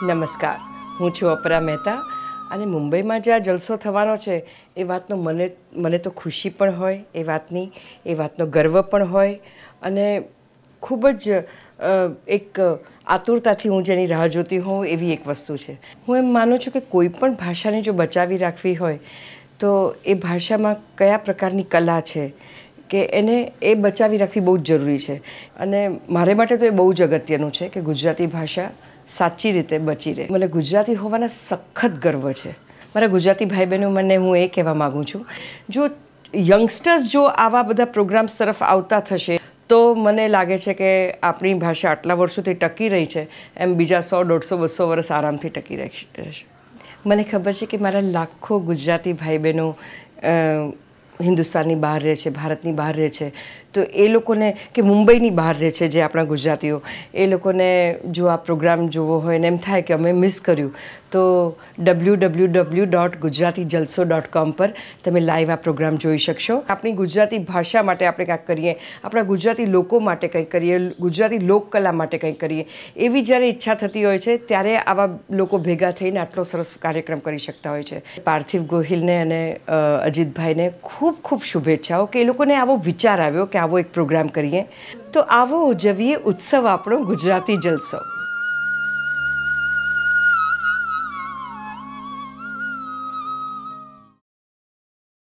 નમસ્કાર, હું છું અપરા મહેતા અને મુંબઈમાં જે આ જલસો થવાનો છે એ વાતનો મને તો ખુશી પણ હોય એ વાતનો ગર્વ પણ હોય અને ખૂબ જ એક આતુરતાથી હું જેની રાહ જોતી હોઉં એવી એક વસ્તુ છે. હું એમ માનું છું કે કોઈ પણ ભાષાને જો બચાવી રાખવી હોય તો એ ભાષામાં કયા પ્રકારની કલા છે કે એને એ બચાવી રાખવી બહુ જ જરૂરી છે. અને મારે માટે તો એ બહુ જ અગત્યનું છે કે ગુજરાતી ભાષા સાચી રીતે બચી રહે. મને ગુજરાતી હોવાના સખત ગર્વ છે. મારા ગુજરાતી ભાઈ બહેનો મને હું એ કહેવા માગું છું, જો યંગસ્ટર્સ જો આવા બધા પ્રોગ્રામ્સ તરફ આવતા થશે તો મને લાગે છે કે આપણી ભાષા આટલા વર્ષોથી ટકી રહી છે એમ બીજા 100, 150, 200 વર્ષ આરામથી ટકી રહેશે. મને ખબર છે કે મારા લાખો ગુજરાતી ભાઈ બહેનો હિન્દુસ્તાનની બહાર રહે છે, ભારતની બહાર રહે છે, તો એ લોકોને કે મુંબઈની બહાર રહે છે જે આપણા ગુજરાતીઓ, એ લોકોને જો આ પ્રોગ્રામ જોવો હોય ને એમ થાય કે અમે મિસ કર્યું તો www.gujaratijalso.com પર તમે લાઈવ આ પ્રોગ્રામ જોઈ શકશો. આપણી ગુજરાતી ભાષા માટે આપણે કાંઈક કરીએ, આપણા ગુજરાતી લોકો માટે કંઈક કરીએ, ગુજરાતી લોકકલા માટે કંઈક કરીએ, એવી જ્યારે ઈચ્છા થતી હોય છે ત્યારે આવા લોકો ભેગા થઈને આટલો સરસ કાર્યક્રમ કરી શકતા હોય છે. પાર્થિવ ગોહિલને અને અજીતભાઈને ખૂબ ખૂબ શુભેચ્છાઓ કે એ લોકોને આવો વિચાર આવ્યો કે આવો એક પ્રોગ્રામ કરીએ. તો આવો ઉજવીએ ઉત્સવ આપણો ગુજરાતી જલસો.